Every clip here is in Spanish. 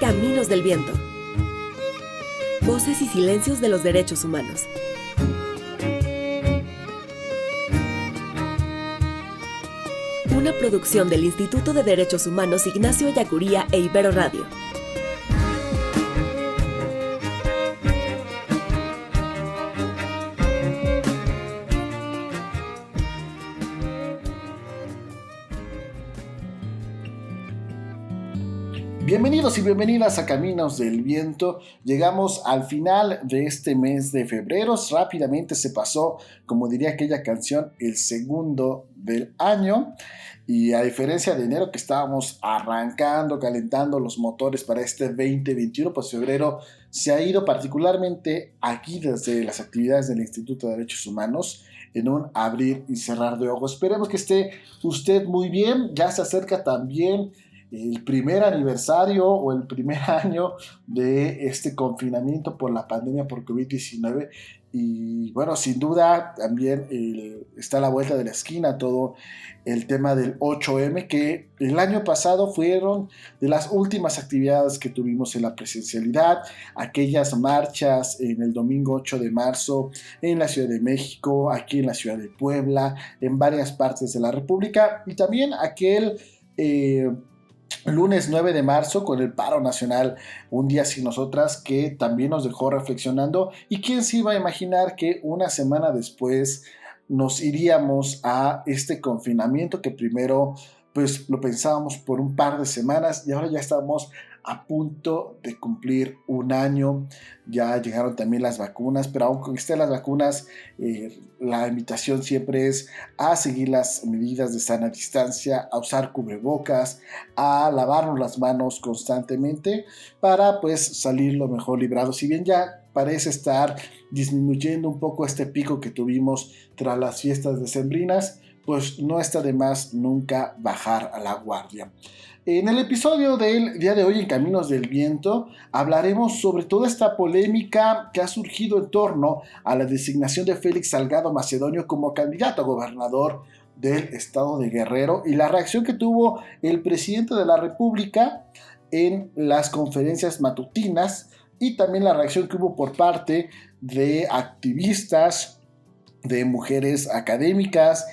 Caminos del Viento. Voces y silencios de los derechos humanos. Una producción del Instituto de Derechos Humanos Ignacio Ellacuría e Ibero Radio. Bienvenidos y bienvenidas a Caminos del Viento. Llegamos al final de este mes de febrero. Rápidamente se pasó, como diría aquella canción, el segundo del año. Y a diferencia de enero, que estábamos arrancando, calentando los motores para este 2021, pues febrero se ha ido, particularmente aquí desde las actividades del Instituto de Derechos Humanos, en un abrir y cerrar de ojos. Esperemos que esté usted muy bien. Ya se acerca también el primer aniversario o el primer año de este confinamiento por la pandemia por COVID-19, y bueno, sin duda también está a la vuelta de la esquina todo el tema del 8M, que el año pasado fueron de las últimas actividades que tuvimos en la presencialidad, aquellas marchas en el domingo 8 de marzo en la Ciudad de México, aquí en la Ciudad de Puebla, en varias partes de la República, y también aquel lunes 9 de marzo con el paro nacional Un Día Sin Nosotras, que también nos dejó reflexionando. Y quién se iba a imaginar que una semana después nos iríamos a este confinamiento, que primero pues lo pensábamos por un par de semanas y ahora ya estamos a punto de cumplir un año. Ya llegaron también las vacunas, pero aún con que estén las vacunas, la invitación siempre es a seguir las medidas de sana distancia, a usar cubrebocas, a lavarnos las manos constantemente para pues salir lo mejor librados. Si bien ya parece estar disminuyendo un poco este pico que tuvimos tras las fiestas decembrinas, pues no está de más nunca bajar a la guardia. En el episodio del día de hoy en Caminos del Viento hablaremos sobre toda esta polémica que ha surgido en torno a la designación de Félix Salgado Macedonio como candidato a gobernador del estado de Guerrero y la reacción que tuvo el presidente de la República en las conferencias matutinas, y también la reacción que hubo por parte de activistas, de mujeres académicas,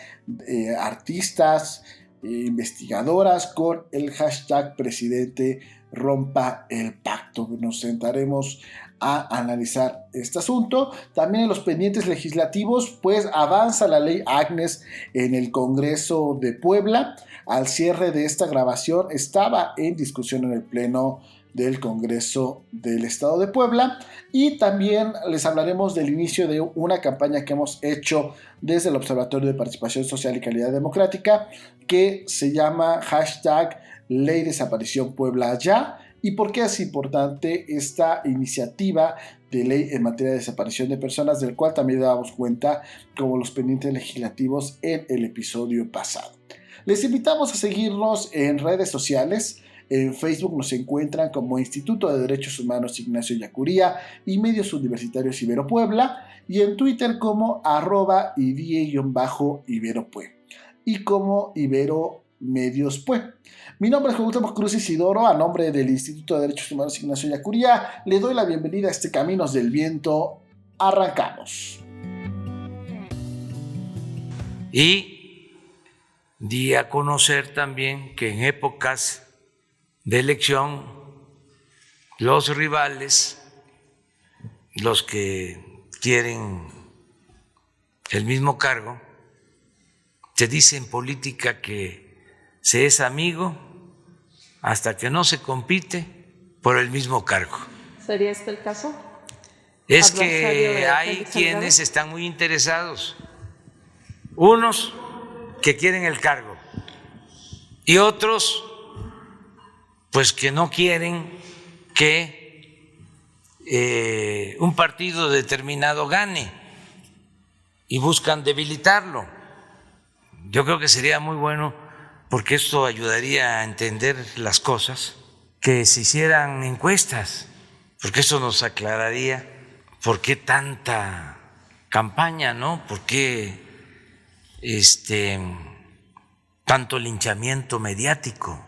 artistas, investigadoras, con el hashtag Presidente Rompa el Pacto. Nos sentaremos a analizar este asunto. También en los pendientes legislativos, pues avanza la ley Agnes en el Congreso de Puebla. Al cierre de esta grabación estaba en discusión en el Pleno del Congreso del Estado de Puebla, y también les hablaremos del inicio de una campaña que hemos hecho desde el Observatorio de Participación Social y Calidad Democrática, que se llama hashtag Ley Desaparición Puebla Ya, y por qué es importante esta iniciativa de ley en materia de desaparición de personas, del cual también dábamos cuenta como los pendientes legislativos en el episodio pasado. Les invitamos a seguirnos en redes sociales. En Facebook nos encuentran como Instituto de Derechos Humanos Ignacio Ellacuría y Medios Universitarios Ibero Puebla, y en Twitter como @idie_iberopue y como Ibero Medios Pue. Mi nombre es Cuauhtémoc Cruz Isidoro. A nombre del Instituto de Derechos Humanos Ignacio Ellacuría le doy la bienvenida a este Caminos del Viento. Arrancamos. Y di a conocer también que en épocas de elección, los rivales, los que quieren el mismo cargo, se dice en política que se es amigo hasta que no se compite por el mismo cargo. ¿Sería este el caso? Es que hay quienes están muy interesados, unos que quieren el cargo y otros pues que no quieren que un partido determinado gane y buscan debilitarlo. Yo creo que sería muy bueno, porque esto ayudaría a entender las cosas, que se hicieran encuestas, porque eso nos aclararía por qué tanta campaña, ¿no? ¿Por qué tanto linchamiento mediático?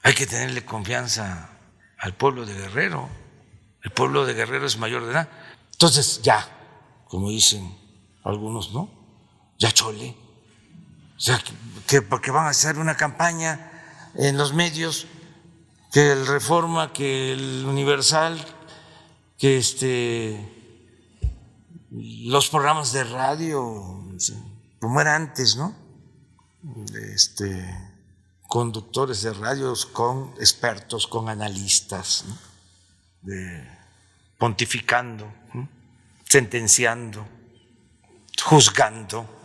Hay que tenerle confianza al pueblo de Guerrero. El pueblo de Guerrero es mayor de edad. Entonces ya, como dicen algunos, ¿no? Ya chole. O sea, porque van a hacer una campaña en los medios, que el Reforma, que el Universal, que los programas de radio, como era antes, ¿no? Conductores de radios con expertos, con analistas, ¿no? Pontificando, ¿no? Sentenciando, juzgando.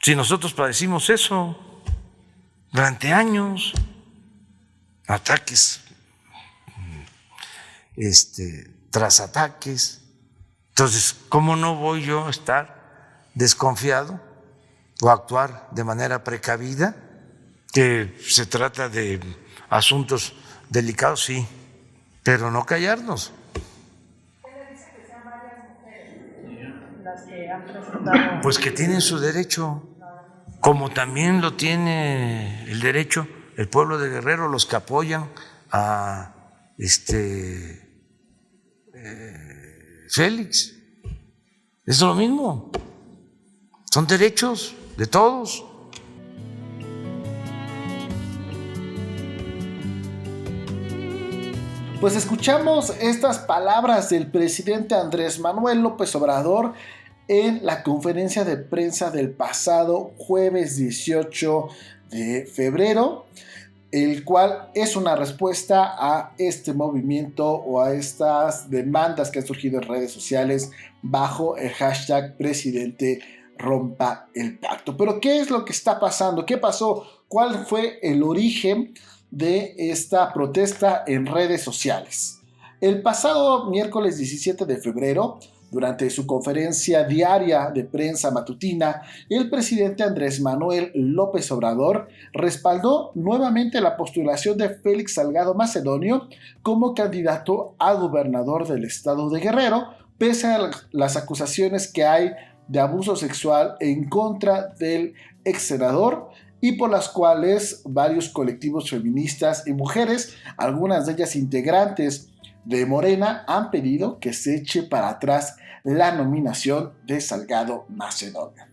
Si nosotros padecimos eso durante años, ataques tras ataques, entonces, ¿cómo no voy yo a estar desconfiado o actuar de manera precavida? Que se trata de asuntos delicados, sí, pero no callarnos. Pues que tienen su derecho, como también lo tiene el derecho el pueblo de Guerrero, los que apoyan a Félix. Es lo mismo, son derechos de todos. Pues escuchamos estas palabras del presidente Andrés Manuel López Obrador en la conferencia de prensa del pasado jueves 18 de febrero, el cual es una respuesta a este movimiento o a estas demandas que han surgido en redes sociales bajo el hashtag Presidente Rompa el Pacto. Pero ¿qué es lo que está pasando? ¿Qué pasó? ¿Cuál fue el origen de esta protesta en redes sociales? El pasado miércoles 17 de febrero, durante su conferencia diaria de prensa matutina, el presidente Andrés Manuel López Obrador respaldó nuevamente la postulación de Félix Salgado Macedonio como candidato a gobernador del estado de Guerrero, pese a las acusaciones que hay de abuso sexual en contra del ex senador y por las cuales varios colectivos feministas y mujeres, algunas de ellas integrantes de Morena, han pedido que se eche para atrás la nominación de Salgado Macedonio.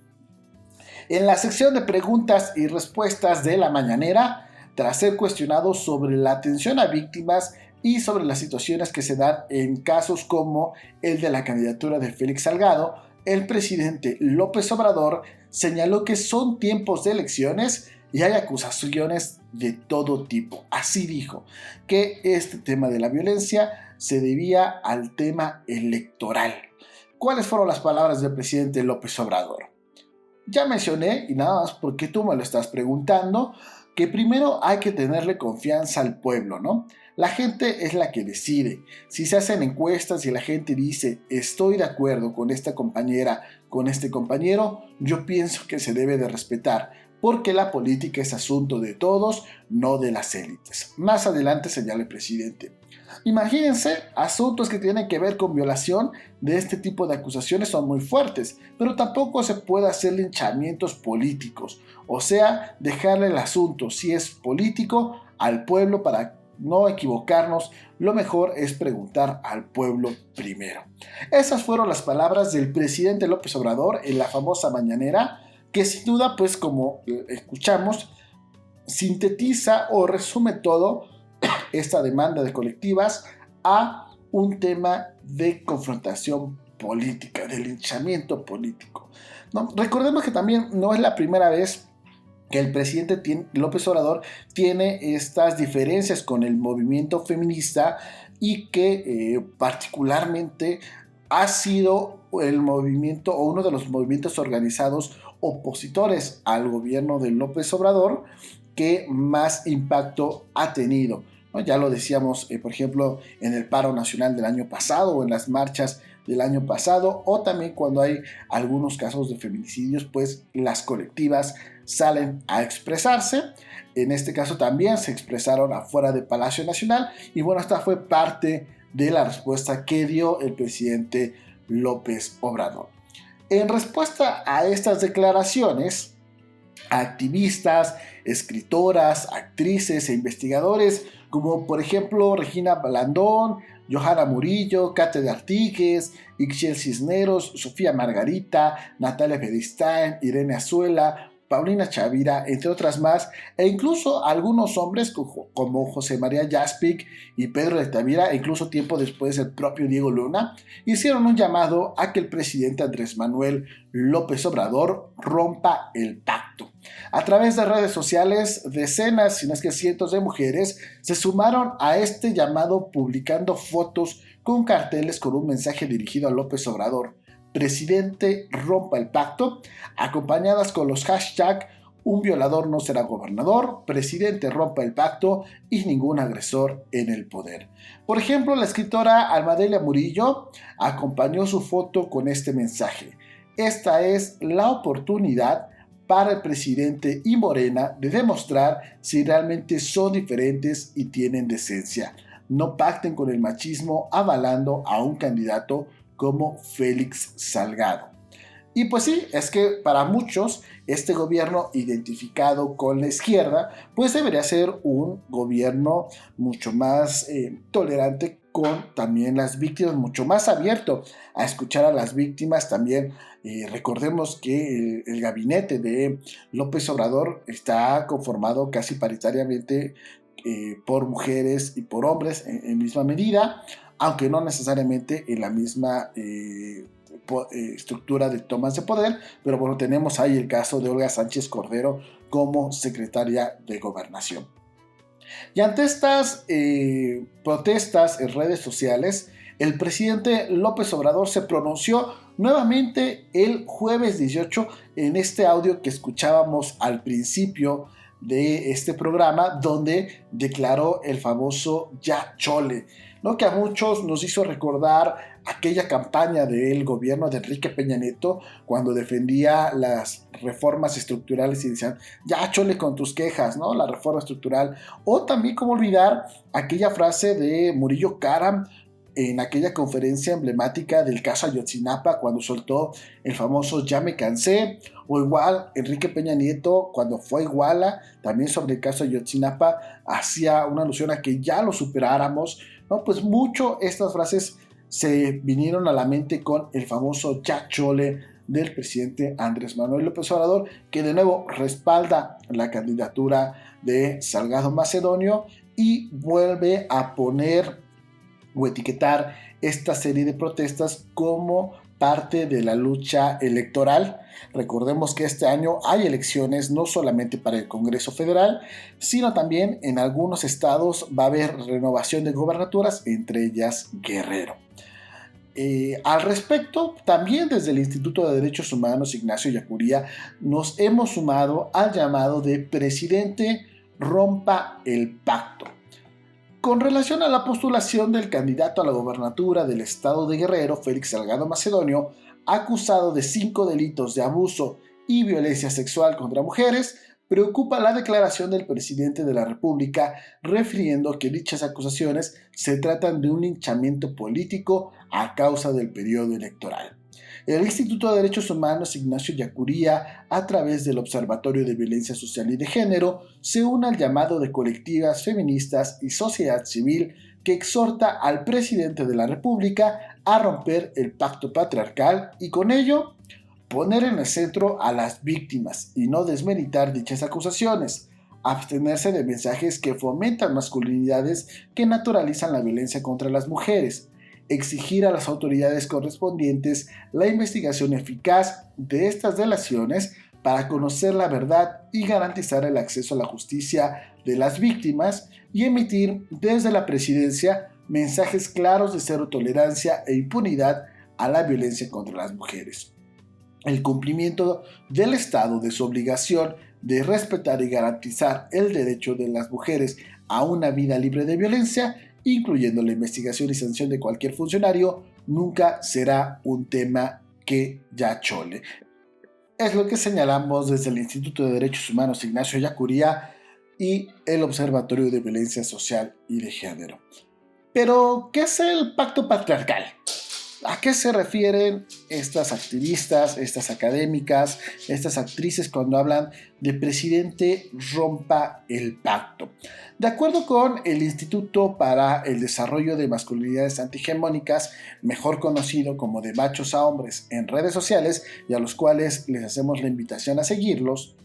En la sección de preguntas y respuestas de la mañanera, tras ser cuestionado sobre la atención a víctimas y sobre las situaciones que se dan en casos como el de la candidatura de Félix Salgado, el presidente López Obrador señaló que son tiempos de elecciones y hay acusaciones de todo tipo. Así dijo, que este tema de la violencia se debía al tema electoral. ¿Cuáles fueron las palabras del presidente López Obrador? Ya mencioné, y nada más porque tú me lo estás preguntando, que primero hay que tenerle confianza al pueblo, ¿no? La gente es la que decide. Si se hacen encuestas y la gente dice, estoy de acuerdo con esta compañera, con este compañero, yo pienso que se debe de respetar, porque la política es asunto de todos, no de las élites. Más adelante señala el presidente. Imagínense, asuntos que tienen que ver con violación de este tipo de acusaciones son muy fuertes, pero tampoco se puede hacer linchamientos políticos, o sea, dejarle el asunto, si es político, al pueblo para no equivocarnos. Lo mejor es preguntar al pueblo primero. Esas fueron las palabras del presidente López Obrador en la famosa mañanera, que sin duda, pues como escuchamos, sintetiza o resume todo esta demanda de colectivas a un tema de confrontación política, de linchamiento político, ¿no? Recordemos que también no es la primera vez que el presidente López Obrador tiene estas diferencias con el movimiento feminista y que particularmente ha sido el movimiento o uno de los movimientos organizados opositores al gobierno de López Obrador que más impacto ha tenido, ¿no? Ya lo decíamos, por ejemplo, en el paro nacional del año pasado o en las marchas del año pasado, o también cuando hay algunos casos de feminicidios, pues las colectivas salen a expresarse. En este caso también se expresaron afuera del Palacio Nacional y bueno, esta fue parte de la respuesta que dio el presidente López Obrador. En respuesta a estas declaraciones, activistas, escritoras, actrices e investigadores como por ejemplo Regina Blandón, Johanna Murillo, Kate de Artigues, Ixchel Cisneros, Sofía Margarita, Natalia Bedestein, Irene Azuela, Paulina Chavira, entre otras más, e incluso algunos hombres como José María Jaspic y Pedro de Tavira, e incluso tiempo después el propio Diego Luna, hicieron un llamado a que el presidente Andrés Manuel López Obrador rompa el pacto. A través de redes sociales, decenas, si no es que cientos de mujeres se sumaron a este llamado publicando fotos con carteles con un mensaje dirigido a López Obrador: presidente, rompa el pacto, acompañadas con los hashtags un violador no será gobernador, presidente rompa el pacto y ningún agresor en el poder. Por ejemplo, la escritora Almadelia Murillo acompañó su foto con este mensaje: esta es la oportunidad para el presidente y Morena de demostrar si realmente son diferentes y tienen decencia. No pacten con el machismo avalando a un candidato como Félix Salgado. Y pues sí, es que para muchos este gobierno identificado con la izquierda pues debería ser un gobierno mucho más tolerante con también las víctimas, mucho más abierto a escuchar a las víctimas también. Recordemos que el gabinete de López Obrador está conformado casi paritariamente por mujeres y por hombres en misma medida, aunque no necesariamente en la misma estructura de tomas de poder, pero bueno, tenemos ahí el caso de Olga Sánchez Cordero como secretaria de Gobernación. Y ante estas protestas en redes sociales, el presidente López Obrador se pronunció nuevamente el jueves 18 en este audio que escuchábamos al principio de este programa, donde declaró el famoso ya chole, ¿no? Que a muchos nos hizo recordar aquella campaña del gobierno de Enrique Peña Nieto cuando defendía las reformas estructurales y decían ya chole con tus quejas, ¿no? La reforma estructural. O también cómo olvidar aquella frase de Murillo Karam en aquella conferencia emblemática del caso Ayotzinapa cuando soltó el famoso ya me cansé, o igual Enrique Peña Nieto cuando fue a Iguala también sobre el caso Ayotzinapa hacía una alusión a que ya lo superáramos, ¿no? Pues mucho estas frases se vinieron a la mente con el famoso ya chole del presidente Andrés Manuel López Obrador, que de nuevo respalda la candidatura de Salgado Macedonio y vuelve a poner o etiquetar esta serie de protestas como parte de la lucha electoral. Recordemos que este año hay elecciones no solamente para el Congreso Federal, sino también en algunos estados va a haber renovación de gobernaturas, entre ellas Guerrero. Al respecto, también desde el Instituto de Derechos Humanos Ignacio Ellacuría nos hemos sumado al llamado de presidente rompa el pacto. Con relación a la postulación del candidato a la gobernatura del estado de Guerrero, Félix Salgado Macedonio, acusado de 5 delitos de abuso y violencia sexual contra mujeres, preocupa la declaración del presidente de la República refiriendo que dichas acusaciones se tratan de un linchamiento político a causa del periodo electoral. El Instituto de Derechos Humanos Ignacio Ellacuría, a través del Observatorio de Violencia Social y de Género, se une al llamado de colectivas feministas y sociedad civil que exhorta al presidente de la República a romper el pacto patriarcal y con ello poner en el centro a las víctimas y no desmeritar dichas acusaciones, abstenerse de mensajes que fomentan masculinidades que naturalizan la violencia contra las mujeres, exigir a las autoridades correspondientes la investigación eficaz de estas delaciones para conocer la verdad y garantizar el acceso a la justicia de las víctimas y emitir desde la presidencia mensajes claros de cero tolerancia e impunidad a la violencia contra las mujeres. El cumplimiento del Estado de su obligación de respetar y garantizar el derecho de las mujeres a una vida libre de violencia, incluyendo la investigación y sanción de cualquier funcionario, nunca será un tema que ya chole. Es lo que señalamos desde el Instituto de Derechos Humanos Ignacio Ellacuría y el Observatorio de Violencia Social y de Género. Pero, ¿qué es el pacto patriarcal? ¿A qué se refieren estas activistas, estas académicas, estas actrices cuando hablan de presidente rompa el pacto? De acuerdo con el Instituto para el Desarrollo de Masculinidades Antihegemónicas, mejor conocido como De Machos a Hombres en redes sociales, y a los cuales les hacemos la invitación a seguirlos,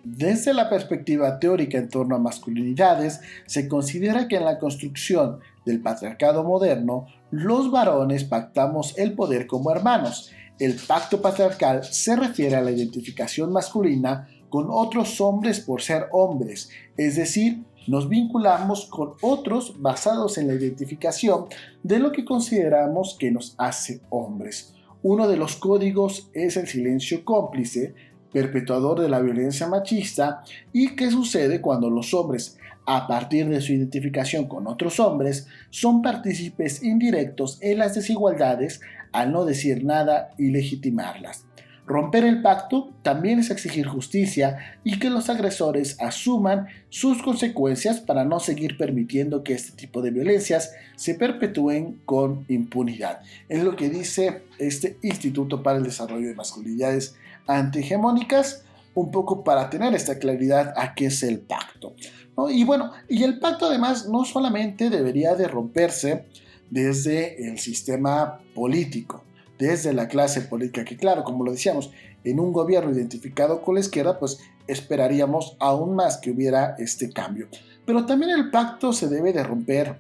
desde la perspectiva teórica en torno a masculinidades, se considera que en la construcción del patriarcado moderno, los varones pactamos el poder como hermanos. El pacto patriarcal se refiere a la identificación masculina con otros hombres por ser hombres, es decir, nos vinculamos con otros basados en la identificación de lo que consideramos que nos hace hombres. Uno de los códigos es el silencio cómplice, perpetuador de la violencia machista. ¿Y qué sucede cuando los hombres, a partir de su identificación con otros hombres, son partícipes indirectos en las desigualdades al no decir nada y legitimarlas? Romper el pacto también es exigir justicia y que los agresores asuman sus consecuencias para no seguir permitiendo que este tipo de violencias se perpetúen con impunidad. Es lo que dice este Instituto para el Desarrollo de Masculinidades Antihegemónicas, un poco para tener esta claridad a qué es el pacto, ¿no? Y bueno, y el pacto además no solamente debería de romperse desde el sistema político, desde la clase política, que claro, como lo decíamos, en un gobierno identificado con la izquierda, pues esperaríamos aún más que hubiera este cambio. Pero también el pacto se debe de romper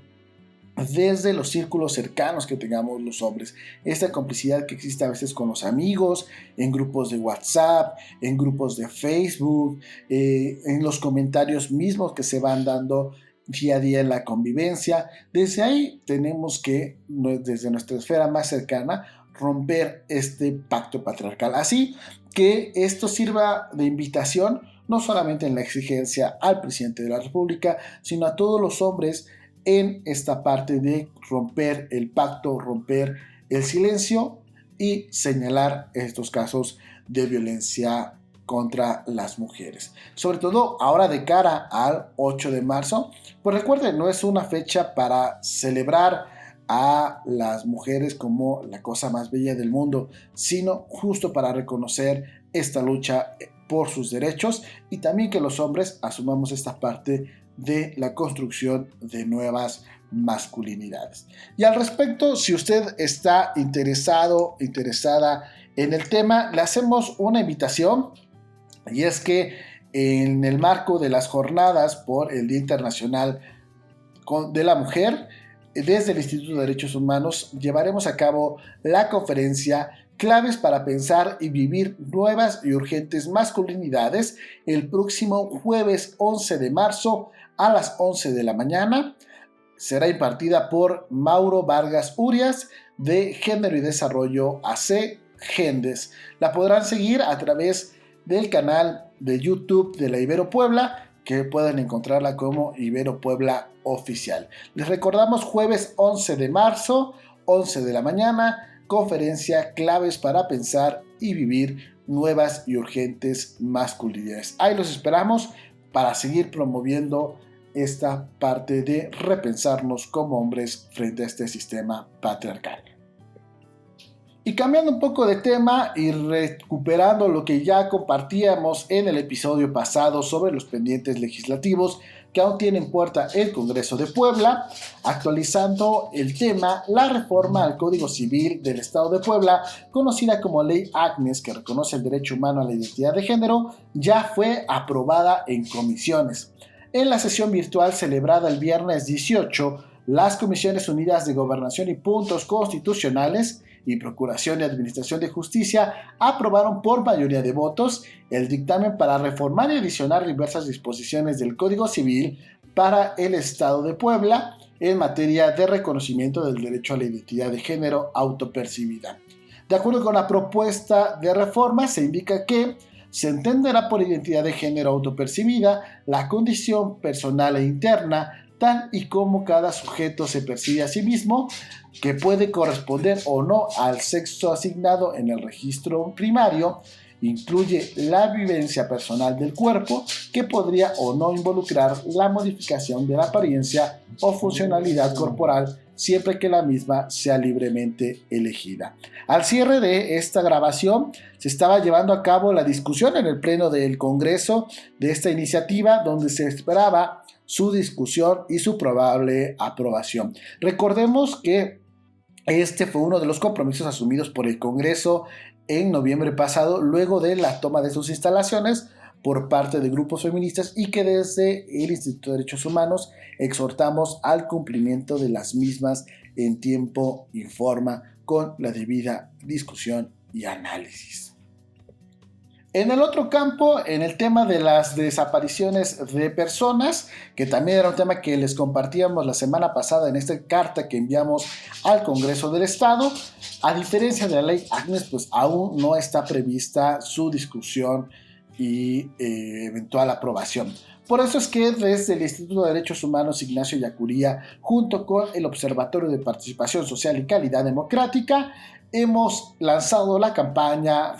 desde los círculos cercanos que tengamos los hombres. Esta complicidad que existe a veces con los amigos, en grupos de WhatsApp, en grupos de Facebook, en los comentarios mismos que se van dando día a día en la convivencia. Desde ahí tenemos que, desde nuestra esfera más cercana, romper este pacto patriarcal. Así que esto sirva de invitación no solamente en la exigencia al presidente de la República, sino a todos los hombres en esta parte de romper el pacto, romper el silencio y señalar estos casos de violencia contra las mujeres. Sobre todo ahora de cara al 8 de marzo, pues recuerden, no es una fecha para celebrar a las mujeres como la cosa más bella del mundo, sino justo para reconocer esta lucha por sus derechos y también que los hombres asumamos esta parte de la construcción de nuevas masculinidades. Y al respecto, si usted está interesada en el tema, le hacemos una invitación, y es que en el marco de las jornadas por el Día Internacional de la Mujer, desde el Instituto de Derechos Humanos llevaremos a cabo la conferencia Claves para pensar y vivir nuevas y urgentes masculinidades el próximo jueves 11 de marzo a las 11 de la mañana. Será impartida por Mauro Vargas Urias de Género y Desarrollo AC Gendes. La podrán seguir a través del canal de YouTube de la Ibero Puebla, que pueden encontrarla como Ibero Puebla Oficial. Les recordamos, jueves 11 de marzo, 11 de la mañana, conferencia Claves para pensar y vivir nuevas y urgentes masculinidades. Ahí los esperamos para seguir promoviendo esta parte de repensarnos como hombres frente a este sistema patriarcal. Y cambiando un poco de tema y recuperando lo que ya compartíamos en el episodio pasado sobre los pendientes legislativos que aún tienen puerta el Congreso de Puebla, actualizando el tema, la reforma al Código Civil del Estado de Puebla, conocida como Ley Agnes, que reconoce el derecho humano a la identidad de género, ya fue aprobada en comisiones. En la sesión virtual celebrada el viernes 18, las Comisiones Unidas de Gobernación y Puntos Constitucionales y Procuración y Administración de Justicia aprobaron por mayoría de votos el dictamen para reformar y adicionar diversas disposiciones del Código Civil para el Estado de Puebla en materia de reconocimiento del derecho a la identidad de género autopercibida. De acuerdo con la propuesta de reforma, se indica que se entenderá por identidad de género autopercibida la condición personal e interna, tal y como cada sujeto se percibe a sí mismo, que puede corresponder o no al sexo asignado en el registro primario, incluye la vivencia personal del cuerpo, que podría o no involucrar la modificación de la apariencia o funcionalidad corporal siempre que la misma sea libremente elegida. Al cierre de esta grabación se estaba llevando a cabo la discusión en el Pleno del Congreso de esta iniciativa, donde se esperaba su discusión y su probable aprobación. Recordemos que este fue uno de los compromisos asumidos por el Congreso en noviembre pasado, luego de la toma de sus instalaciones por parte de grupos feministas, y que desde el Instituto de Derechos Humanos exhortamos al cumplimiento de las mismas en tiempo y forma, con la debida discusión y análisis. En el otro campo, en el tema de las desapariciones de personas, que también era un tema que les compartíamos la semana pasada en esta carta que enviamos al Congreso del Estado, a diferencia de la ley Agnes, pues aún no está prevista su discusión y eventual aprobación. Por eso es que desde el Instituto de Derechos Humanos Ignacio Ellacuría, junto con el Observatorio de Participación Social y Calidad Democrática, hemos lanzado la campaña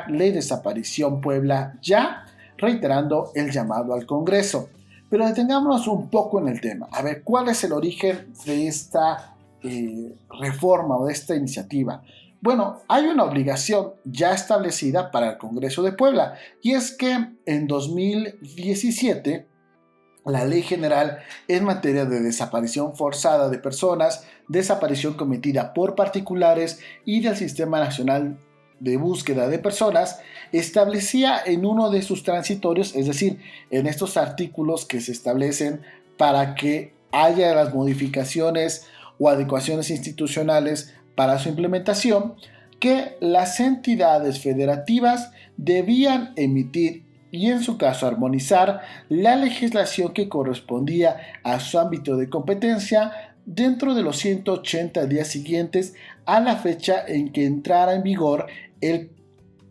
#Ley Desaparición Puebla Ya, reiterando el llamado al Congreso. Pero detengámonos un poco en el tema. A ver, ¿cuál es el origen de esta reforma o de esta iniciativa? Bueno, hay una obligación ya establecida para el Congreso de Puebla, y es que en 2017 la Ley General en materia de desaparición forzada de personas, desaparición cometida por particulares y del Sistema Nacional de Búsqueda de Personas, establecía en uno de sus transitorios, es decir, en estos artículos que se establecen para que haya las modificaciones o adecuaciones institucionales para su implementación, que las entidades federativas debían emitir y en su caso armonizar la legislación que correspondía a su ámbito de competencia dentro de los 180 días siguientes a la fecha en que entrara en vigor el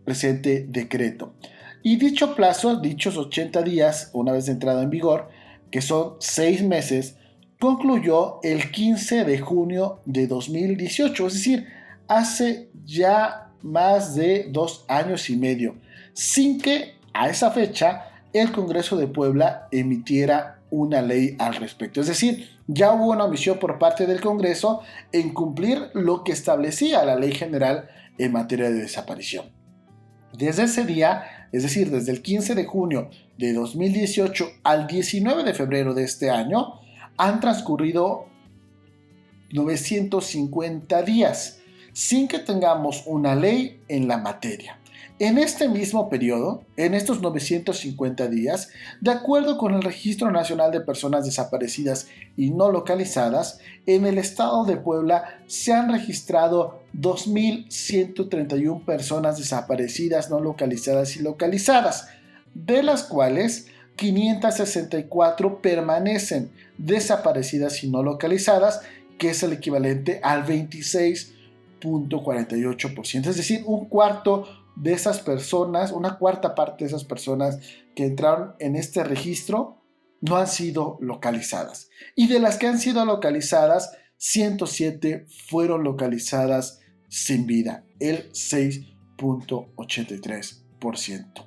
presente decreto. Y dicho plazo, dichos 80 días, una vez entrado en vigor, que son 6 meses, concluyó el 15 de junio de 2018, es decir, hace ya más de 2 años y medio, sin que a esa fecha el Congreso de Puebla emitiera una ley al respecto. Es decir, ya hubo una omisión por parte del Congreso en cumplir lo que establecía la Ley General en materia de desaparición. Desde ese día, es decir, desde el 15 de junio de 2018 al 19 de febrero de este año, han transcurrido 950 días sin que tengamos una ley en la materia. En este mismo periodo, en estos 950 días, de acuerdo con el Registro Nacional de Personas Desaparecidas y No Localizadas, en el estado de Puebla se han registrado 2.131 personas desaparecidas, no localizadas y localizadas, de las cuales 564 permanecen desaparecidas y no localizadas, que es el equivalente al 26.48%, es decir, un cuarto de esas personas, una cuarta parte de esas personas que entraron en este registro no han sido localizadas. Y de las que han sido localizadas, 107 fueron localizadas sin vida, el 6.83%.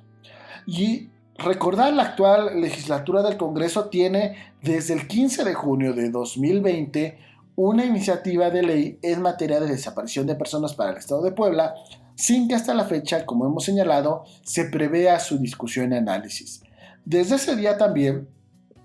Y recordar, la actual legislatura del Congreso tiene desde el 15 de junio de 2020 una iniciativa de ley en materia de desaparición de personas para el Estado de Puebla, sin que hasta la fecha, como hemos señalado, se prevea su discusión y análisis. Desde ese día también,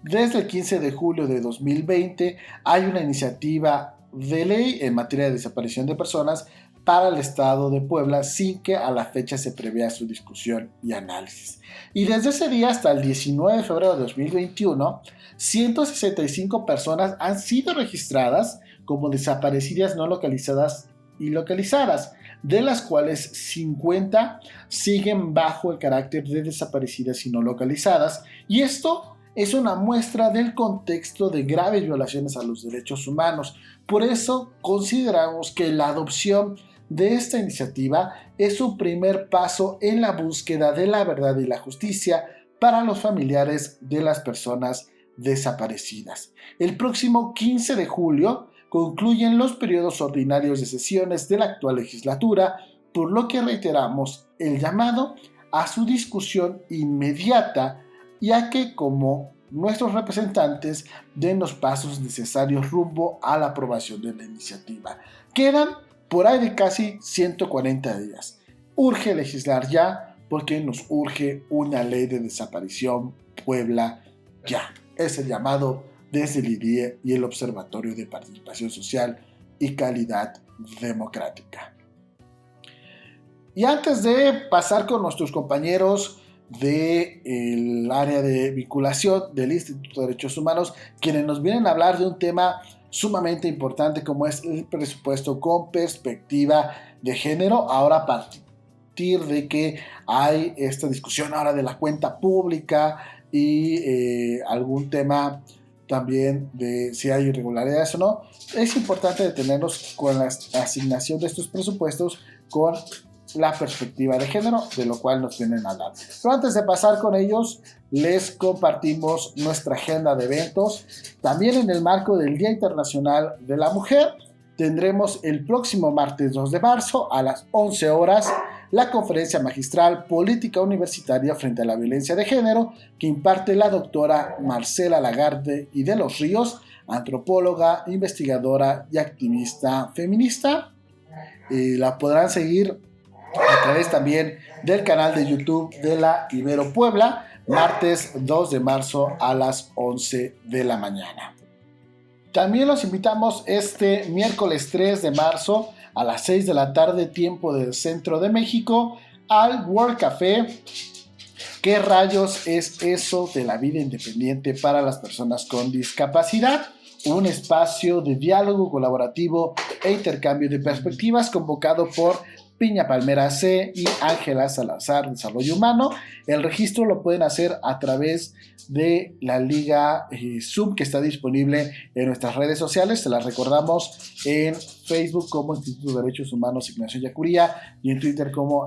desde el 15 de julio de 2020, hay una iniciativa de ley en materia de desaparición de personas para el Estado de Puebla, sin que a la fecha se prevea su discusión y análisis. Y desde ese día hasta el 19 de febrero de 2021, 165 personas han sido registradas como desaparecidas no localizadas y localizadas, de las cuales 50 siguen bajo el carácter de desaparecidas y no localizadas, y esto es una muestra del contexto de graves violaciones a los derechos humanos. Por eso consideramos que la adopción de esta iniciativa es un primer paso en la búsqueda de la verdad y la justicia para los familiares de las personas desaparecidas. El próximo 15 de julio concluyen los periodos ordinarios de sesiones de la actual legislatura, por lo que reiteramos el llamado a su discusión inmediata, ya que, como nuestros representantes den los pasos necesarios rumbo a la aprobación de la iniciativa. Quedan por ahí de casi 140 días. Urge legislar ya porque nos urge una ley de desaparición Puebla ya. Es el llamado desde el IDIE y el Observatorio de Participación Social y Calidad Democrática. Y antes de pasar con nuestros compañeros del área de vinculación del Instituto de Derechos Humanos, quienes nos vienen a hablar de un tema sumamente importante como es el presupuesto con perspectiva de género, ahora a partir de que hay esta discusión ahora de la cuenta pública y algún tema también de si hay irregularidades o no, es importante detenernos con la asignación de estos presupuestos con la perspectiva de género, de lo cual nos vienen a hablar. Pero antes de pasar con ellos, les compartimos nuestra agenda de eventos. También en el marco del Día Internacional de la Mujer, tendremos el próximo martes 2 de marzo a las 11 horas la conferencia magistral Política Universitaria frente a la Violencia de Género que imparte la doctora Marcela Lagarde y de los Ríos, antropóloga, investigadora y activista feminista. La podrán seguir a través también del canal de YouTube de la Ibero Puebla, martes 2 de marzo a las 11 de la mañana. También los invitamos este miércoles 3 de marzo a las 6 de la tarde, tiempo del Centro de México, al World Café. ¿Qué rayos es eso de la vida independiente para las personas con discapacidad? Un espacio de diálogo colaborativo e intercambio de perspectivas convocado por Piña Palmera C y Ángela Salazar Desarrollo Humano. El registro lo pueden hacer a través de la liga Zoom que está disponible en nuestras redes sociales. Se las recordamos en Facebook como Instituto de Derechos Humanos Ignacio Ellacuría y en Twitter como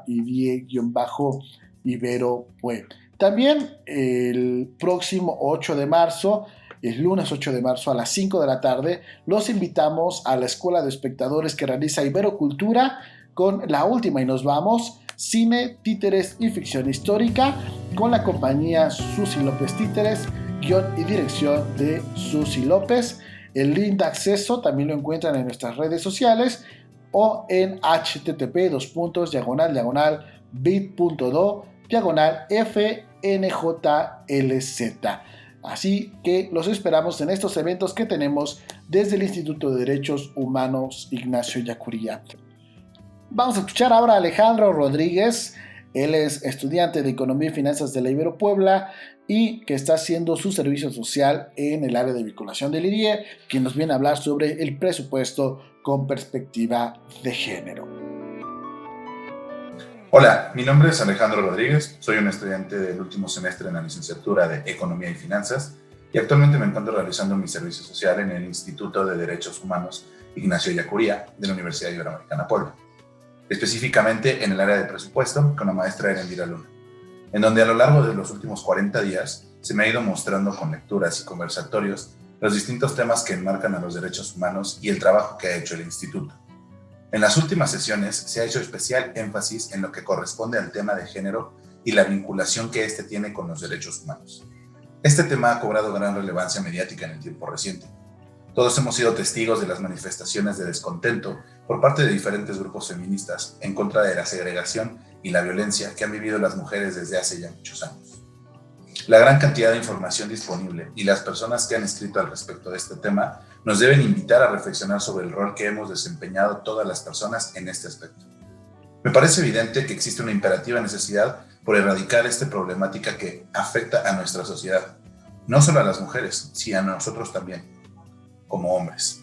@idie_iberopue. También el próximo 8 de marzo, el lunes 8 de marzo a las 5 de la tarde, los invitamos a la Escuela de Espectadores que realiza Iberocultura con La Última y Nos Vamos, cine, títeres y ficción histórica, con la compañía Susi López Títeres, guión y dirección de Susi López. El link de acceso también lo encuentran en nuestras redes sociales o en http://bit.do/FNJLZ. Así que los esperamos en estos eventos que tenemos desde el Instituto de Derechos Humanos Ignacio Ellacuría. Vamos a escuchar ahora a Alejandro Rodríguez. Él es estudiante de Economía y Finanzas de la Ibero Puebla y que está haciendo su servicio social en el área de vinculación del IDIE, quien nos viene a hablar sobre el presupuesto con perspectiva de género. Hola, mi nombre es Alejandro Rodríguez, soy un estudiante del último semestre en la licenciatura de Economía y Finanzas y actualmente me encuentro realizando mi servicio social en el Instituto de Derechos Humanos Ignacio Ellacuría de la Universidad Iberoamericana Puebla, específicamente en el área de presupuesto con la maestra Erendira Luna, en donde a lo largo de los últimos 40 días se me ha ido mostrando con lecturas y conversatorios los distintos temas que enmarcan a los derechos humanos y el trabajo que ha hecho el instituto. En las últimas sesiones se ha hecho especial énfasis en lo que corresponde al tema de género y la vinculación que éste tiene con los derechos humanos. Este tema ha cobrado gran relevancia mediática en el tiempo reciente. Todos hemos sido testigos de las manifestaciones de descontento por parte de diferentes grupos feministas en contra de la segregación y la violencia que han vivido las mujeres desde hace ya muchos años. La gran cantidad de información disponible y las personas que han escrito al respecto de este tema nos deben invitar a reflexionar sobre el rol que hemos desempeñado todas las personas en este aspecto. Me parece evidente que existe una imperativa necesidad por erradicar esta problemática que afecta a nuestra sociedad, no solo a las mujeres, sino a nosotros también, como hombres.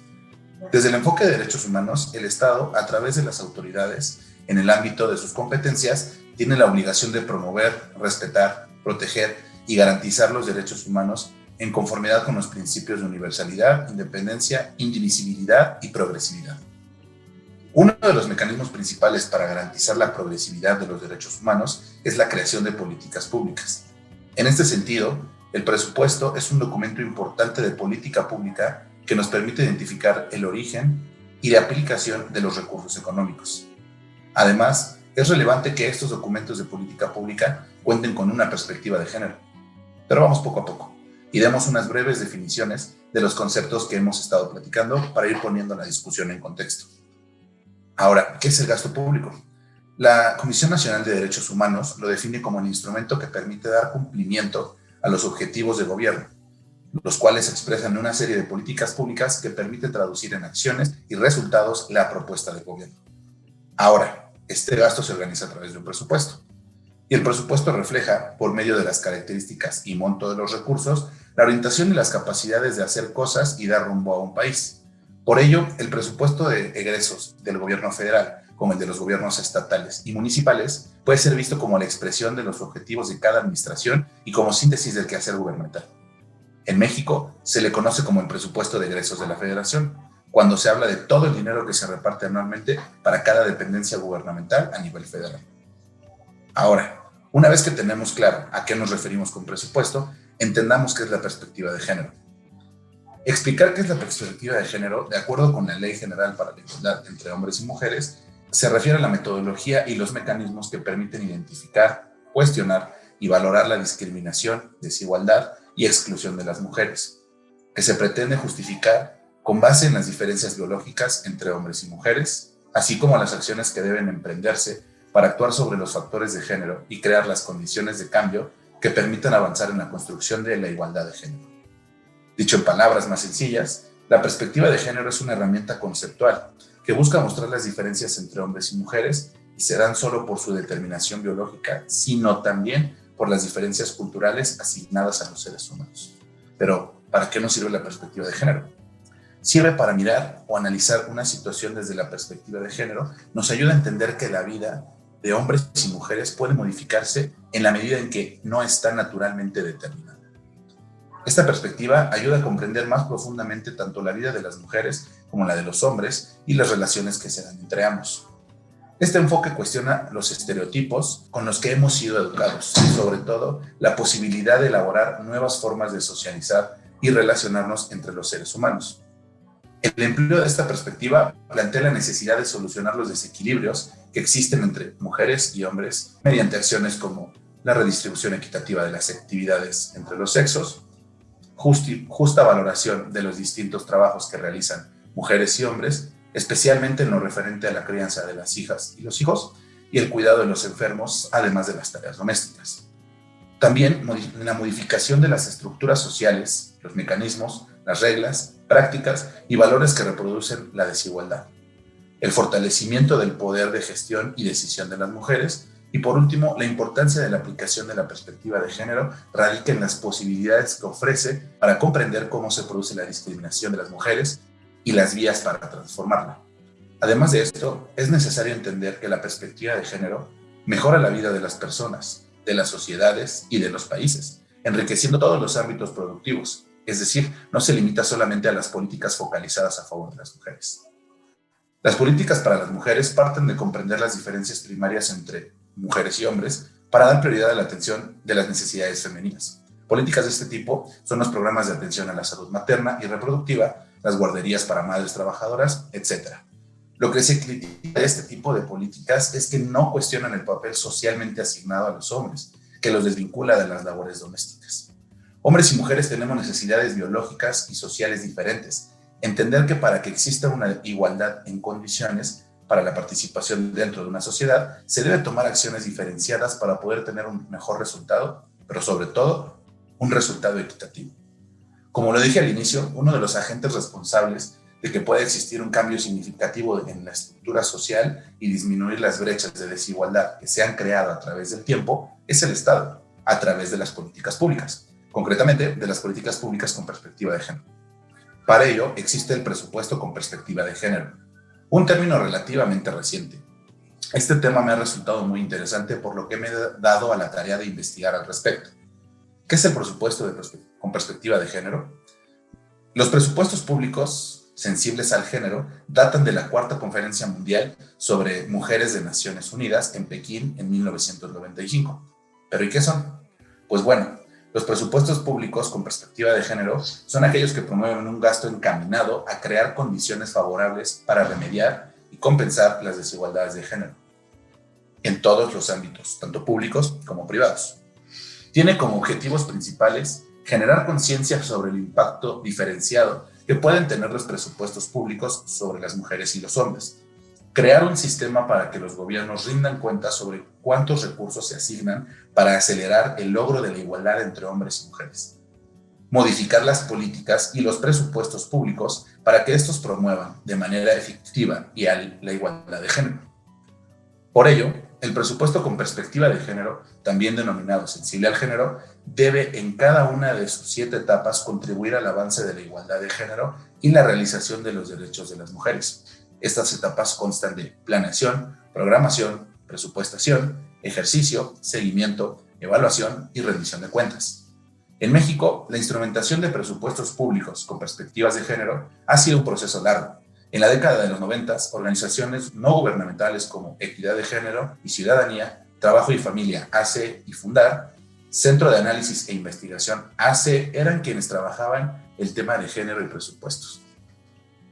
Desde el enfoque de derechos humanos, el Estado, a través de las autoridades, en el ámbito de sus competencias, tiene la obligación de promover, respetar, proteger y garantizar los derechos humanos en conformidad con los principios de universalidad, independencia, indivisibilidad y progresividad. Uno de los mecanismos principales para garantizar la progresividad de los derechos humanos es la creación de políticas públicas. En este sentido, el presupuesto es un documento importante de política pública que nos permite identificar el origen y la aplicación de los recursos económicos. Además, es relevante que estos documentos de política pública cuenten con una perspectiva de género. Pero vamos poco a poco. y demos unas breves definiciones de los conceptos que hemos estado platicando para ir poniendo la discusión en contexto. Ahora, ¿qué es el gasto público? La Comisión Nacional de Derechos Humanos lo define como el instrumento que permite dar cumplimiento a los objetivos de gobierno, los cuales expresan una serie de políticas públicas que permiten traducir en acciones y resultados la propuesta del gobierno. Ahora, este gasto se organiza a través de un presupuesto. Y el presupuesto refleja, por medio de las características y monto de los recursos, la orientación y las capacidades de hacer cosas y dar rumbo a un país. Por ello, el presupuesto de egresos del gobierno federal, como el de los gobiernos estatales y municipales, puede ser visto como la expresión de los objetivos de cada administración y como síntesis del quehacer gubernamental. En México se le conoce como el presupuesto de egresos de la Federación, cuando se habla de todo el dinero que se reparte anualmente para cada dependencia gubernamental a nivel federal. Ahora, una vez que tenemos claro a qué nos referimos con presupuesto, entendamos qué es la perspectiva de género. Explicar qué es la perspectiva de género, de acuerdo con la Ley General para la Igualdad entre Hombres y Mujeres, se refiere a la metodología y los mecanismos que permiten identificar, cuestionar y valorar la discriminación, desigualdad y exclusión de las mujeres, que se pretende justificar con base en las diferencias biológicas entre hombres y mujeres, así como las acciones que deben emprenderse para actuar sobre los factores de género y crear las condiciones de cambio que permitan avanzar en la construcción de la igualdad de género. Dicho en palabras más sencillas, la perspectiva de género es una herramienta conceptual que busca mostrar las diferencias entre hombres y mujeres y se dan solo por su determinación biológica, sino también por las diferencias culturales asignadas a los seres humanos. Pero, ¿para qué nos sirve la perspectiva de género? Sirve para mirar o analizar una situación desde la perspectiva de género, nos ayuda a entender que la vida de hombres y mujeres puede modificarse en la medida en que no está naturalmente determinada. Esta perspectiva ayuda a comprender más profundamente tanto la vida de las mujeres como la de los hombres y las relaciones que se dan entre ambos. Este enfoque cuestiona los estereotipos con los que hemos sido educados y, sobre todo, la posibilidad de elaborar nuevas formas de socializar y relacionarnos entre los seres humanos. El empleo de esta perspectiva plantea la necesidad de solucionar los desequilibrios que existen entre mujeres y hombres mediante acciones como la redistribución equitativa de las actividades entre los sexos, justa valoración de los distintos trabajos que realizan mujeres y hombres, especialmente en lo referente a la crianza de las hijas y los hijos y el cuidado de los enfermos, además de las tareas domésticas. También la modificación de las estructuras sociales, los mecanismos, las reglas, prácticas y valores que reproducen la desigualdad. El fortalecimiento del poder de gestión y decisión de las mujeres. Y por último, la importancia de la aplicación de la perspectiva de género radica en las posibilidades que ofrece para comprender cómo se produce la discriminación de las mujeres y las vías para transformarla. Además de esto, es necesario entender que la perspectiva de género mejora la vida de las personas, de las sociedades y de los países, enriqueciendo todos los ámbitos productivos. Es decir, no se limita solamente a las políticas focalizadas a favor de las mujeres. Las políticas para las mujeres parten de comprender las diferencias primarias entre mujeres y hombres para dar prioridad a la atención de las necesidades femeninas. Políticas de este tipo son los programas de atención a la salud materna y reproductiva, las guarderías para madres trabajadoras, etc. Lo que se critica de este tipo de políticas es que no cuestionan el papel socialmente asignado a los hombres, que los desvincula de las labores domésticas. Hombres y mujeres tenemos necesidades biológicas y sociales diferentes. Entender que para que exista una igualdad en condiciones para la participación dentro de una sociedad, se debe tomar acciones diferenciadas para poder tener un mejor resultado, pero sobre todo, un resultado equitativo. Como lo dije al inicio, uno de los agentes responsables de que pueda existir un cambio significativo en la estructura social y disminuir las brechas de desigualdad que se han creado a través del tiempo es el Estado, a través de las políticas públicas, concretamente de las políticas públicas con perspectiva de género. Para ello, existe el presupuesto con perspectiva de género, un término relativamente reciente. Este tema me ha resultado muy interesante, por lo que me he dado a la tarea de investigar al respecto. ¿Qué es el presupuesto con perspectiva de género? Los presupuestos públicos sensibles al género datan de la Cuarta Conferencia Mundial sobre Mujeres de Naciones Unidas en Pekín en 1995. ¿Pero y qué son? Pues bueno, los presupuestos públicos con perspectiva de género son aquellos que promueven un gasto encaminado a crear condiciones favorables para remediar y compensar las desigualdades de género en todos los ámbitos, tanto públicos como privados. Tiene como objetivos principales generar conciencia sobre el impacto diferenciado que pueden tener los presupuestos públicos sobre las mujeres y los hombres, crear un sistema para que los gobiernos rindan cuentas sobre cuántos recursos se asignan para acelerar el logro de la igualdad entre hombres y mujeres, modificar las políticas y los presupuestos públicos para que estos promuevan de manera efectiva y la igualdad de género. Por ello, el presupuesto con perspectiva de género, también denominado sensible al género, debe en cada una de sus 7 etapas contribuir al avance de la igualdad de género y la realización de los derechos de las mujeres. Estas etapas constan de planeación, programación, presupuestación, ejercicio, seguimiento, evaluación y rendición de cuentas. En México, la instrumentación de presupuestos públicos con perspectivas de género ha sido un proceso largo. En la década de los 90, organizaciones no gubernamentales como Equidad de Género y Ciudadanía, Trabajo y Familia, ACE y Fundar, Centro de Análisis e Investigación, ACE, eran quienes trabajaban el tema de género y presupuestos.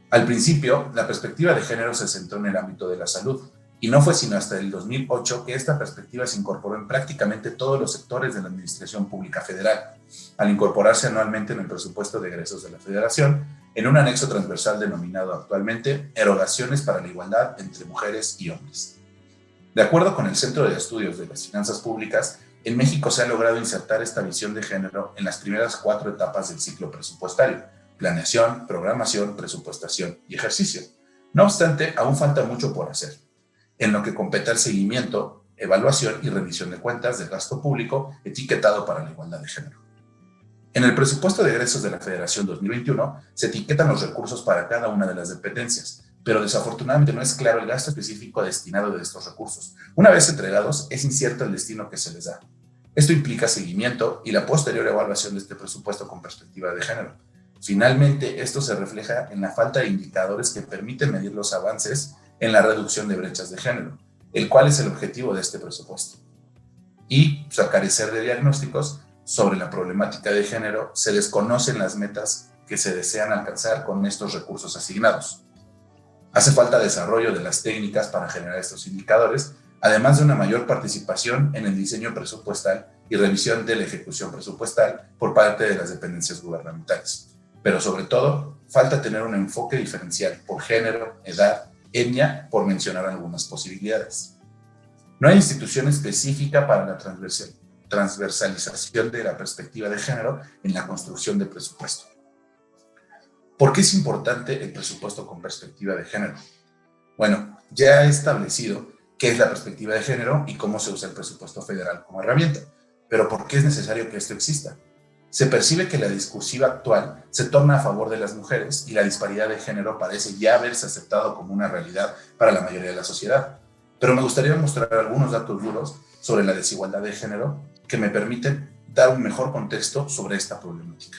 Al principio, la perspectiva de género se centró en el ámbito de la salud, y no fue sino hasta el 2008 que esta perspectiva se incorporó en prácticamente todos los sectores de la Administración Pública Federal, al incorporarse anualmente en el presupuesto de egresos de la Federación, en un anexo transversal denominado actualmente Erogaciones para la Igualdad entre Mujeres y Hombres. De acuerdo con el Centro de Estudios de las Finanzas Públicas, en México se ha logrado insertar esta visión de género en las primeras 4 etapas del ciclo presupuestario: planeación, programación, presupuestación y ejercicio. No obstante, aún falta mucho por hacer, en lo que compete al seguimiento, evaluación y revisión de cuentas del gasto público etiquetado para la igualdad de género. En el presupuesto de egresos de la Federación 2021 se etiquetan los recursos para cada una de las dependencias, pero desafortunadamente no es claro el gasto específico destinado de estos recursos. Una vez entregados, es incierto el destino que se les da. Esto implica seguimiento y la posterior evaluación de este presupuesto con perspectiva de género. Finalmente, esto se refleja en la falta de indicadores que permiten medir los avances en la reducción de brechas de género, el cual es el objetivo de este presupuesto. Y, a carecer de diagnósticos sobre la problemática de género, se desconocen las metas que se desean alcanzar con estos recursos asignados. Hace falta desarrollo de las técnicas para generar estos indicadores, además de una mayor participación en el diseño presupuestal y revisión de la ejecución presupuestal por parte de las dependencias gubernamentales. Pero sobre todo, falta tener un enfoque diferencial por género, edad, etnia, por mencionar algunas posibilidades. No hay institución específica para la transversalización de la perspectiva de género en la construcción del presupuesto. ¿Por qué es importante el presupuesto con perspectiva de género? Bueno, ya he establecido qué es la perspectiva de género y cómo se usa el presupuesto federal como herramienta. Pero ¿por qué es necesario que esto exista? Se percibe que la discursiva actual se torna a favor de las mujeres y la disparidad de género parece ya haberse aceptado como una realidad para la mayoría de la sociedad. Pero me gustaría mostrar algunos datos duros sobre la desigualdad de género que me permiten dar un mejor contexto sobre esta problemática.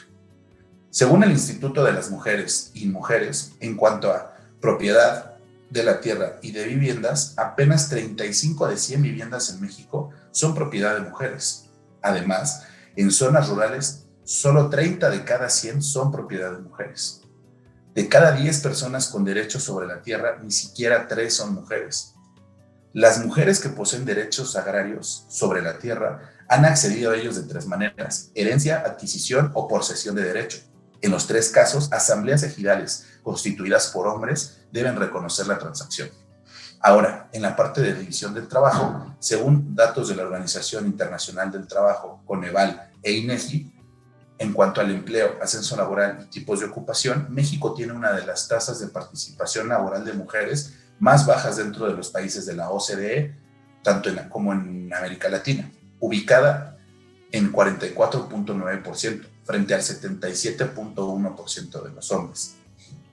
Según el Instituto de las Mujeres y Mujeres, en cuanto a propiedad de la tierra y de viviendas, apenas 35 de 100 viviendas en México son propiedad de mujeres. Además, en zonas rurales, solo 30 de cada 100 son propiedad de mujeres. De cada 10 personas con derechos sobre la tierra, ni siquiera 3 son mujeres. Las mujeres que poseen derechos agrarios sobre la tierra han accedido a ellos de 3 maneras: herencia, adquisición o por cesión de derecho. En los 3 casos, asambleas ejidales constituidas por hombres deben reconocer la transacción. Ahora, en la parte de división del trabajo, según datos de la Organización Internacional del Trabajo, Coneval e INEGI, en cuanto al empleo, ascenso laboral y tipos de ocupación, México tiene una de las tasas de participación laboral de mujeres más bajas dentro de los países de la OCDE, tanto como en América Latina, ubicada en 44.9% frente al 77.1% de los hombres.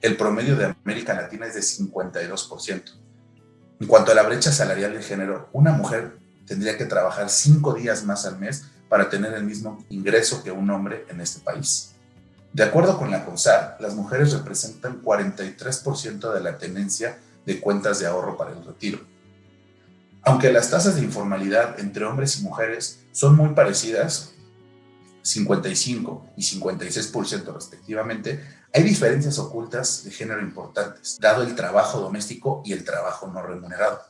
El promedio de América Latina es de 52%. En cuanto a la brecha salarial de género, una mujer tendría que trabajar 5 días más al mes para tener el mismo ingreso que un hombre en este país. De acuerdo con la CONSAR, las mujeres representan 43% de la tenencia de cuentas de ahorro para el retiro. Aunque las tasas de informalidad entre hombres y mujeres son muy parecidas, 55 y 56% respectivamente, hay diferencias ocultas de género importantes, dado el trabajo doméstico y el trabajo no remunerado.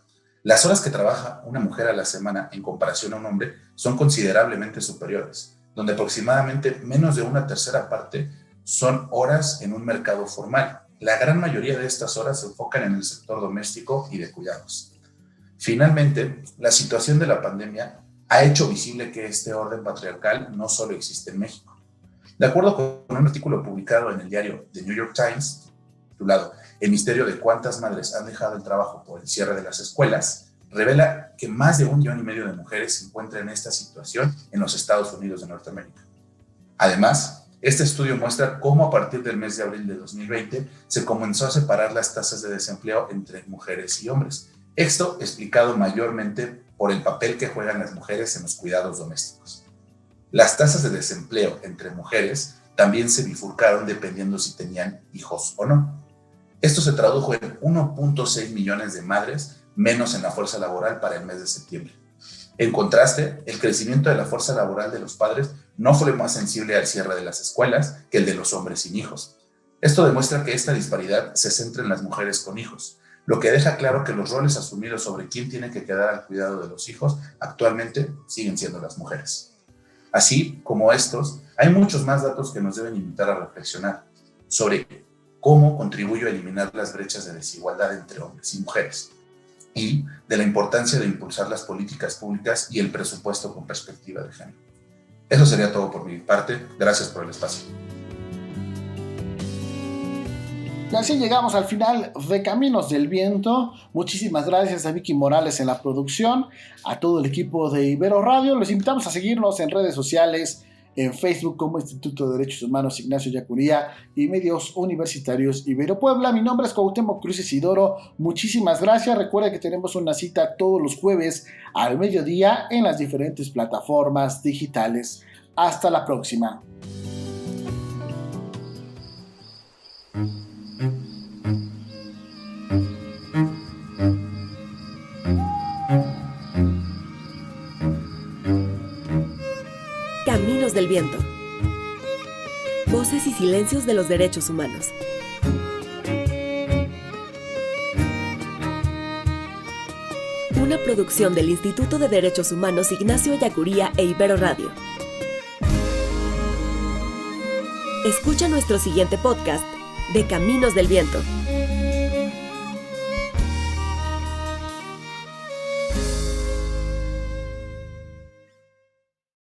Las horas que trabaja una mujer a la semana en comparación a un hombre son considerablemente superiores. donde aproximadamente menos de una tercera parte son horas en un mercado formal. La gran mayoría de estas horas se enfocan en el sector doméstico y de cuidados. Finalmente, la situación de la pandemia ha hecho visible que este orden patriarcal no solo existe en México. De acuerdo con un artículo publicado en el diario The New York Times, titulado El misterio de cuántas madres han dejado el trabajo por el cierre de las escuelas, revela que más de 1,5 millones de mujeres se encuentran en esta situación en los Estados Unidos de Norteamérica. Además, este estudio muestra cómo a partir del mes de abril de 2020 se comenzó a separar las tasas de desempleo entre mujeres y hombres. Esto explicado mayormente por el papel que juegan las mujeres en los cuidados domésticos. Las tasas de desempleo entre mujeres también se bifurcaron dependiendo si tenían hijos o no. Esto se tradujo en 1.6 millones de madres menos en la fuerza laboral para el mes de septiembre. En contraste, el crecimiento de la fuerza laboral de los padres no fue más sensible al cierre de las escuelas que el de los hombres sin hijos. Esto demuestra que esta disparidad se centra en las mujeres con hijos, lo que deja claro que los roles asumidos sobre quién tiene que quedar al cuidado de los hijos actualmente siguen siendo las mujeres. Así como estos, hay muchos más datos que nos deben invitar a reflexionar sobre cómo contribuye a eliminar las brechas de desigualdad entre hombres y mujeres y de la importancia de impulsar las políticas públicas y el presupuesto con perspectiva de género. Eso sería todo por mi parte. Gracias por el espacio. Y así llegamos al final de Caminos del Viento. Muchísimas gracias a Vicky Morales en la producción, a todo el equipo de Ibero Radio. Les invitamos a seguirnos en redes sociales, en Facebook como Instituto de Derechos Humanos Ignacio Ellacuría y Medios Universitarios Ibero Puebla. Mi nombre es Cuauhtémoc Cruz Isidoro. Muchísimas gracias. Recuerda que tenemos una cita todos los jueves al mediodía en las diferentes plataformas digitales. Hasta la próxima. Caminos del Viento. Voces y silencios de los derechos humanos. Una producción del Instituto de Derechos Humanos Ignacio Ellacuría e Ibero Radio. Escucha nuestro siguiente podcast de Caminos del Viento.